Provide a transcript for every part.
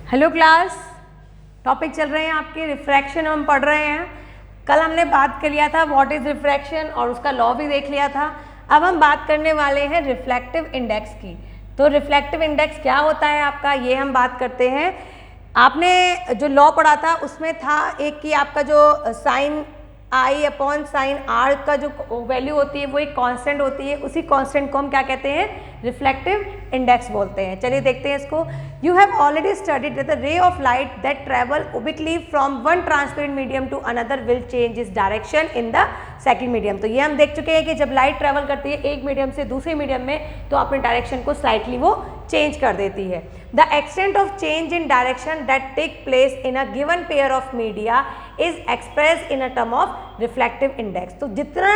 Hello class, topic चल रहे हैं आपके रिफ्रैक्शन, हम पढ़ रहे हैं। कल हमने बात कर लिया था व्हाट इज रिफ्रैक्शन और उसका लॉ भी देख लिया था। अब हम बात करने वाले हैं रिफ्लेक्टिव इंडेक्स की। तो रिफ्लेक्टिव इंडेक्स क्या होता है आपका, ये हम बात करते हैं। आपने जो लॉ पढ़ा था उसमें था एक कि आपका जो sine i upon sine r का जो वैल्यू होती है वो एक कांस्टेंट होती है। उसी कांस्टेंट को हम क्या कहते हैं, रिफ्लेक्टिव इंडेक्स बोलते हैं। चलिए देखते हैं इसको। You have already studied that the ray of light that travel obliquely from one transparent medium to another will change its direction in the second medium. तो ये हम देख चुके हैं कि जब लाइट ट्रेवल करती है एक मीडियम से दूसरे मीडियम में तो अपने डायरेक्शन को स्लाइटली वो चेंज कर देती है। The extent of change in direction that take place in a given pair of media is express in a term of reflective index. तो जितना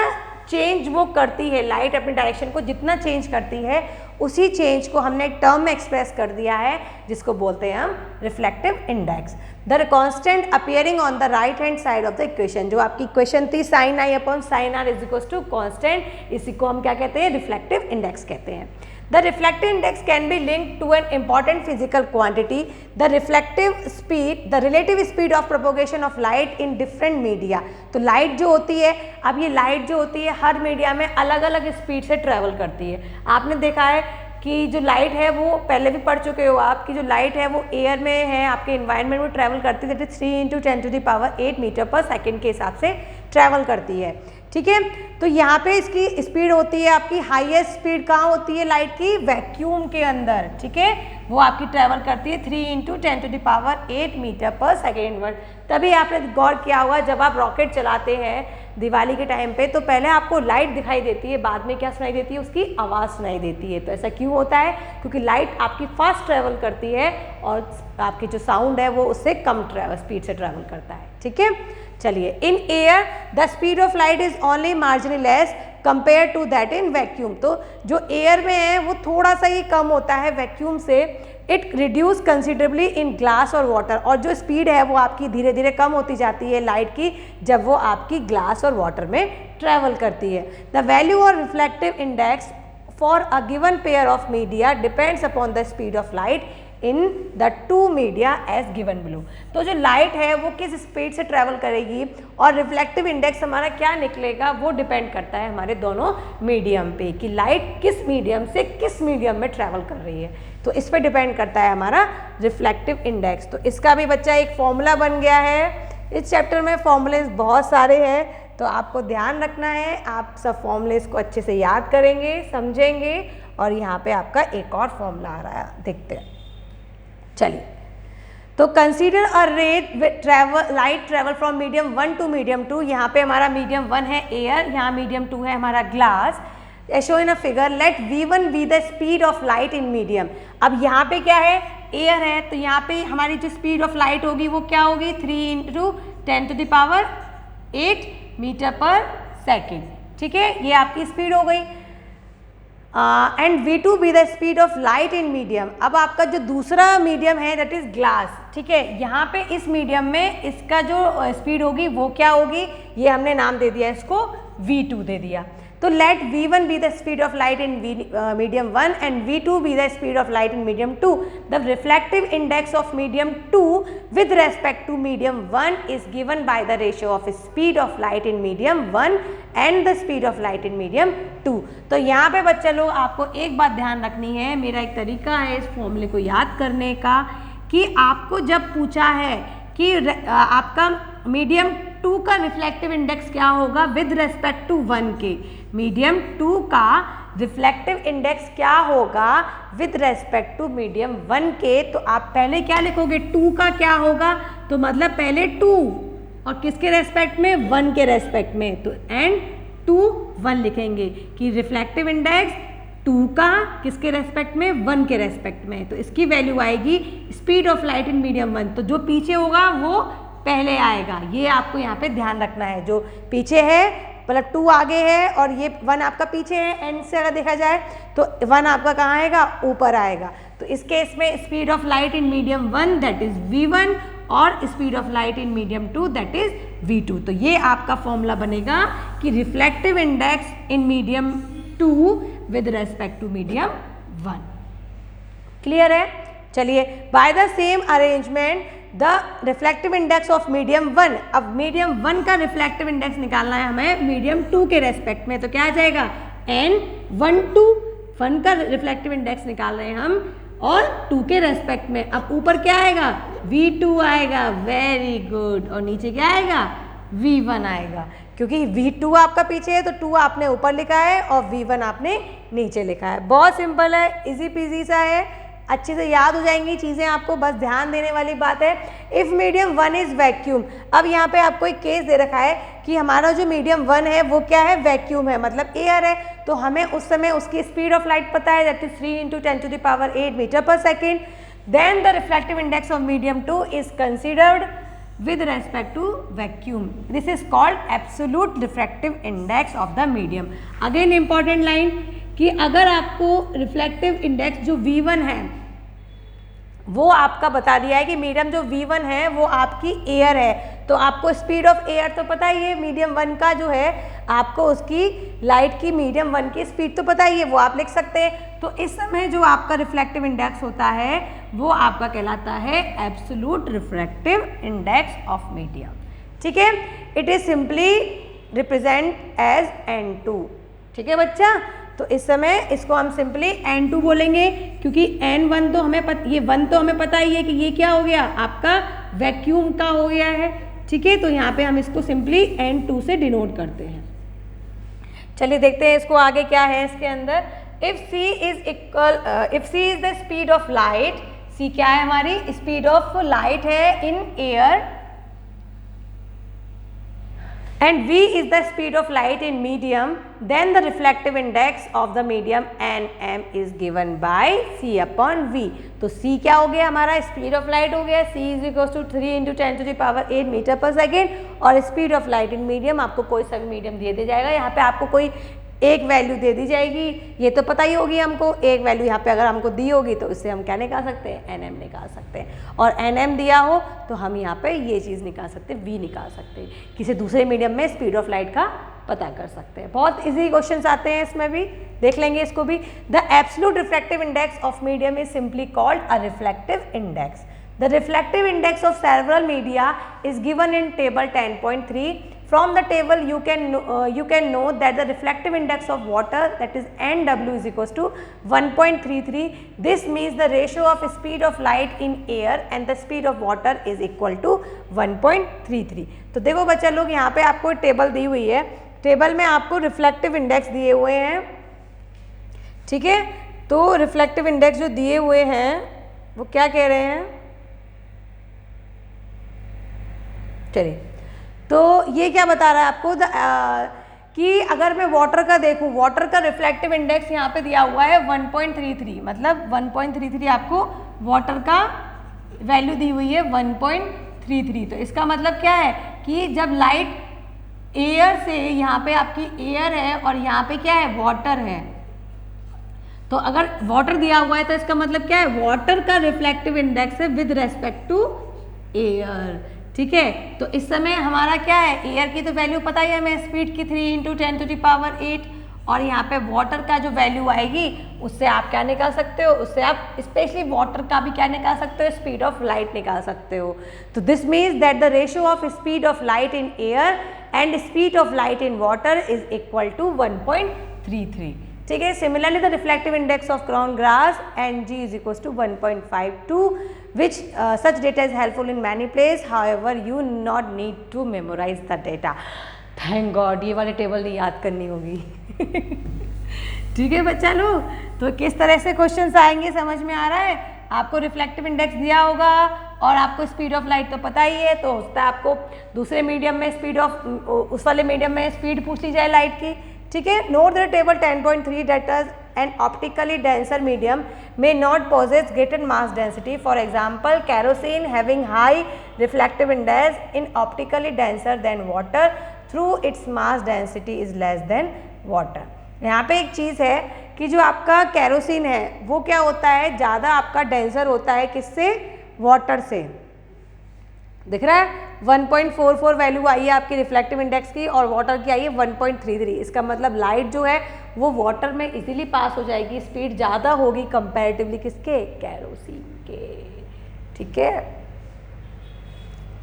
चेंज वो करती है लाइट अपने डायरेक्शन को जितना चेंज करती है उसी चेंज को हमने एक टर्म में एक्सप्रेस कर दिया है जिसको बोलते हैं हम reflective index. The constant appearing on the right hand side of the equation, जो आपकी इक्वेशन थी sine i upon sine r is equals to constant, इसी को हम क्या कहते हैं, रिफ्लेक्टिव इंडेक्स कहते हैं। The reflective index can be linked to an important physical quantity, the reflective speed, the relative speed of propagation of light in different media। तो light जो होती है, अब ये लाइट जो होती है हर मीडिया में अलग अलग स्पीड से ट्रेवल करती है। आपने देखा है कि जो लाइट है वो पहले भी पढ़ चुके हो आप कि जो लाइट है वो एयर में है, आपके इन्वायरमेंट में ट्रैवल करती है, that is 3 × 10⁸ metre per second के हिसाब से ट्रैवल करती है। ठीक है, तो यहाँ पे इसकी स्पीड होती है आपकी हाईएस्ट स्पीड कहाँ होती है लाइट की, वैक्यूम के अंदर। ठीक है, वो आपकी ट्रैवल करती है 3 × 10⁸ मीटर पर सेकेंड। तभी आपने गौर किया होगा जब आप रॉकेट चलाते हैं दिवाली के टाइम पे तो पहले आपको लाइट दिखाई देती है, बाद में क्या सुनाई देती है, उसकी आवाज़ सुनाई देती है। तो ऐसा क्यों होता है, क्योंकि लाइट आपकी फास्ट ट्रैवल करती है और आपकी जो साउंड है वो उससे कम स्पीड से ट्रैवल करता है। ठीक है, चलिए। In air the speed of light is only marginally less compare to that in vacuum. तो जो एयर में है वो थोड़ा सा ही कम होता है वैक्यूम से। It reduce considerably in glass और वाटर, और जो स्पीड है वो आपकी धीरे धीरे कम होती जाती है लाइट की जब वो आपकी ग्लास और वाटर में ट्रेवल करती है। द वैल्यू और reflective index for a given pair of media depends upon the speed of light in the two media as given below. तो जो लाइट है वो किस स्पीड से ट्रैवल करेगी और रिफ्लेक्टिव इंडेक्स हमारा क्या निकलेगा वो डिपेंड करता है हमारे दोनों मीडियम पे कि लाइट किस मीडियम से किस मीडियम में ट्रैवल कर रही है। तो इस पे डिपेंड करता है हमारा रिफ्लेक्टिव इंडेक्स। तो इसका भी बच्चा एक फॉर्मूला बन गया है। इस चैप्टर में फॉर्मूलेज बहुत सारे हैं तो आपको ध्यान रखना है, आप सब फॉर्मूलेज को अच्छे से याद करेंगे, समझेंगे। और यहाँ पे आपका एक और फॉर्मूला आ रहा है, देखते हैं। चलिए, तो consider a ray light travel from medium 1 to medium 2। यहाँ पे हमारा मीडियम 1 है एयर, यहाँ मीडियम 2 है हमारा glass. Show in a figure let v1 be the speed of light in medium. अब यहाँ पे क्या है, एयर है, तो यहाँ पे हमारी जो स्पीड ऑफ लाइट होगी वो क्या होगी, 3 × 10⁸ मीटर पर सेकेंड। ठीक है, ये आपकी स्पीड हो गई। And v2 be the speed of light in medium. अब आपका जो दूसरा मीडियम है दैट इज ग्लास। ठीक है, यहाँ पे इस मीडियम में इसका जो स्पीड होगी वो क्या होगी, ये हमने नाम दे दिया इसको v2 दे दिया। तो let v1 be the speed of light in medium 1 and v2 be the speed of light in medium 2। The reflective index of medium 2 with respect to medium 1 is given by the ratio of speed of light in medium 1 and the speed of light in medium 2। तो यहाँ पे बच्चे लोग आपको एक बात ध्यान रखनी है, मेरा एक तरीका है इस फॉर्मूले को याद करने का कि आपको जब पूछा है कि आपका मीडियम 2 का रिफ्लेक्टिव इंडेक्स क्या होगा विद रेस्पेक्ट टू 1 के, मीडियम 2 का रिफ्लेक्टिव इंडेक्स क्या होगा विद रेस्पेक्ट टू मीडियम 1 के, तो आप पहले क्या लिखोगे, 2 का क्या होगा, तो मतलब पहले 2 और किसके रेस्पेक्ट में, 1 के रेस्पेक्ट में, तो एंड 2 1 लिखेंगे कि रिफ्लेक्टिव इंडेक्स 2 का किसके रेस्पेक्ट में, 1 के रेस्पेक्ट में। तो इसकी वैल्यू आएगी speed of light in medium 1। तो जो पीछे होगा वो पहले आएगा, ये आपको यहाँ पे ध्यान रखना है। जो पीछे है मतलब 2 आगे है और ये 1 आपका पीछे है, एंड से अगर देखा जाए तो 1 आपका कहाँ आएगा, ऊपर आएगा। तो इस केस में speed of light in medium 1 that is v1 और speed of light in medium 2 that is v2। तो ये आपका फॉर्मूला बनेगा कि reflective index in medium 2 with respect to medium 1। Clear है? चलिए, by the same arrangement the reflective index of medium 1, अब medium 1 का रिफ्लेक्टिव इंडेक्स निकालना है हमें मीडियम 2 के रेस्पेक्ट में, तो क्या आ जाएगा N12, 1 का रिफ्लेक्टिव इंडेक्स निकाल रहे हैं हम और 2 के रेस्पेक्ट में। अब ऊपर क्या आएगा V2 आएगा, वेरी गुड, और नीचे क्या आएगा V1 आएगा, क्योंकि V2 आपका पीछे है तो 2 आपने ऊपर लिखा है और V1 आपने नीचे लिखा है। बहुत सिंपल है, इजी पीजी सा है, अच्छे से याद हो जाएंगी चीज़ें आपको, बस ध्यान देने वाली बात है। इफ़ मीडियम 1 इज़ वैक्यूम, अब यहाँ पे आपको एक केस दे रखा है कि हमारा जो मीडियम 1 है वो क्या है, वैक्यूम है, मतलब एयर है, तो हमें उस समय उसकी स्पीड ऑफ लाइट पता है, that is 3 × 10⁸ metre per second. Then the reflective index of medium 2 is considered with respect to vacuum. This is called absolute refractive index of the medium. Again important line कि अगर आपको reflective index जो V1 है वो आपका बता दिया है कि मीडियम जो V1 है वो आपकी एयर है, तो आपको स्पीड ऑफ एयर तो पता ही है, मीडियम 1 का जो है आपको उसकी लाइट की मीडियम 1 की स्पीड तो पता ही है, वो आप लिख सकते हैं। तो इस समय जो आपका रिफ्लेक्टिव इंडेक्स होता है वो आपका कहलाता है absolute refractive index of medium, ठीक है। It is simply represent as N2, ठीक है बच्चा। तो इस समय इसको हम सिंपली N2 बोलेंगे, क्योंकि N1 तो हमें ये 1 तो हमें पता ही है कि ये क्या हो गया आपका वैक्यूम का हो गया है, ठीक है। तो यहाँ पे हम इसको सिंपली N2 से डिनोट करते हैं। चलिए देखते हैं इसको आगे क्या है इसके अंदर। If C is equal, if C is the speed of light, C क्या है हमारी स्पीड ऑफ लाइट है in air, and V is the speed of light in medium, then the reflective index of the medium Nm is given by C upon V। तो C क्या हो गया हमारा speed of light हो गया, C is equal to 3 × 10⁸ metre per second, और speed of light in medium आपको कोई सा भी मीडियम दे दिया जाएगा, यहाँ पे आपको कोई एक वैल्यू दे दी जाएगी, ये तो पता ही होगी हमको, एक वैल्यू यहाँ पे अगर हमको दी होगी तो इससे हम क्या निकाल सकते हैं Nm निकाल सकते हैं, और Nm दिया हो तो हम यहाँ पे ये चीज़ निकाल सकते हैं, V निकाल सकते हैं, किसी दूसरे मीडियम में स्पीड ऑफ लाइट का पता कर सकते हैं। बहुत इजी क्वेश्चंस आते हैं इसमें भी, देख लेंगे इसको भी। The absolute refractive index of medium is simply called a reflective index. The reflective index of several media is given in table 10.3. From the table you can know that the reflective index of water, that is NW, is equals to 1.33. This means the ratio of speed of light in air and the speed of water is equal to 1.33. तो देखो बच्चा लोग यहाँ पे आपको table दी हुई है, table में आपको रिफ्लेक्टिव इंडेक्स दिए हुए हैं, ठीक है। तो रिफ्लेक्टिव इंडेक्स जो दिए हुए हैं वो क्या कह रहे हैं, चलिए तो ये क्या बता रहा है आपको कि अगर मैं वाटर का देखूं, वाटर का रिफ्लेक्टिव इंडेक्स यहाँ पे दिया हुआ है 1.33, मतलब 1.33 आपको वाटर का वैल्यू दी हुई है 1.33। तो इसका मतलब क्या है कि जब लाइट एयर से, यहाँ पे आपकी एयर है और यहाँ पे क्या है वाटर है, तो अगर वाटर दिया हुआ है तो इसका मतलब क्या है वाटर का रिफ्लेक्टिव इंडेक्स है विद रेस्पेक्ट टू एयर, ठीक है। तो इस समय हमारा क्या है, एयर की तो वैल्यू पता ही है हमें स्पीड की 3 × 10⁸, और यहाँ पे वाटर का जो वैल्यू आएगी उससे आप क्या निकाल सकते हो, उससे आप स्पेशली वाटर का भी क्या निकाल सकते हो, स्पीड ऑफ लाइट निकाल सकते हो। तो this means that the ratio of speed of light in air and speed of light in water is equal to 1.33, ठीक है। Similarly the reflective index of crown glass Ng is equal to 1.52, which such data is helpful in many places, however you not need to memorize the data. Thank God, ये वाले table नहीं याद करनी होगी ठीक है बच्चा लोग। तो किस तरह से क्वेश्चंस आएंगे समझ में आ रहा है आपको। रिफ्लेक्टिव इंडेक्स दिया होगा और आपको स्पीड ऑफ लाइट तो पता ही है, तो उससे आपको दूसरे मीडियम में स्पीड ऑफ, उस वाले मीडियम में स्पीड पूछ ली जाए लाइट की, ठीक है। Note the table 10.3 that an optically denser medium may not possess greater mass density. For example, kerosene having high reflective index in optically denser than water through its mass density is less than water. यहाँ पे एक चीज़ है कि जो आपका kerosene है वो क्या होता है, ज़्यादा आपका डेंसर होता है किससे, वाटर से। दिख रहा है 1.44 वैल्यू आई है आपकी रिफ्लेक्टिव इंडेक्स की और वाटर की आई है 1.33। इसका मतलब लाइट जो है वो वाटर में इजीली पास हो जाएगी, स्पीड ज़्यादा होगी कंपैरेटिवली किसके, केरोसिन के। ठीक है,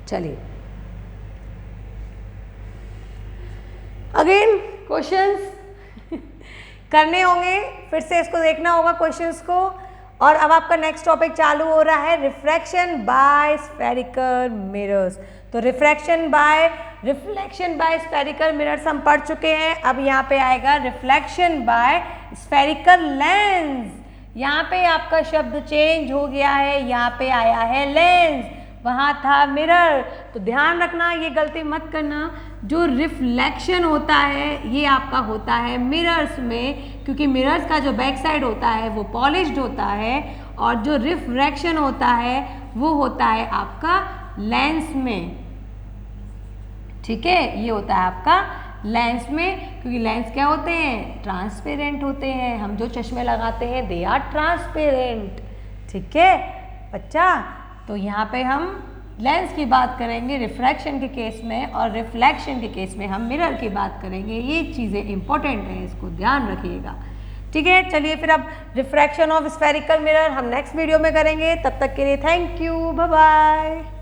चलिए अगेन क्वेश्चंस करने होंगे, फिर से इसको देखना होगा क्वेश्चंस को। और अब आपका नेक्स्ट टॉपिक चालू हो रहा है रिफ्रैक्शन बाय स्फेरिकल मिरर्स। तो रिफ्रैक्शन बाय स्फेरिकल मिरर्स हम पढ़ चुके हैं। अब यहाँ पे आएगा रिफ्लेक्शन बाय स्फेरिकल लेंस। यहाँ पे आपका शब्द चेंज हो गया है, यहाँ पे आया है लेंस, वहाँ था मिरर। तो ध्यान रखना, ये गलती मत करना, जो रिफ्लेक्शन होता है ये आपका होता है मिरर्स में, क्योंकि मिरर्स का जो बैक साइड होता है वो पॉलिश्ड होता है, और जो रिफ्रैक्शन होता है वो होता है आपका लेंस में। ठीक है, ये होता है आपका लेंस में, क्योंकि लेंस क्या होते हैं, ट्रांसपेरेंट होते हैं। हम जो चश्मे लगाते हैं दे आर ट्रांसपेरेंट। ठीक है बच्चा, तो यहाँ पे हम लेंस की बात करेंगे रिफ्रैक्शन के केस में, और रिफ्लेक्शन के केस में हम मिरर की बात करेंगे। ये चीज़ें इंपॉर्टेंट हैं, इसको ध्यान रखिएगा। ठीक है, चलिए फिर अब रिफ्रैक्शन ऑफ स्फेरिकल मिरर हम नेक्स्ट वीडियो में करेंगे। तब तक के लिए थैंक यू, बाय बाय।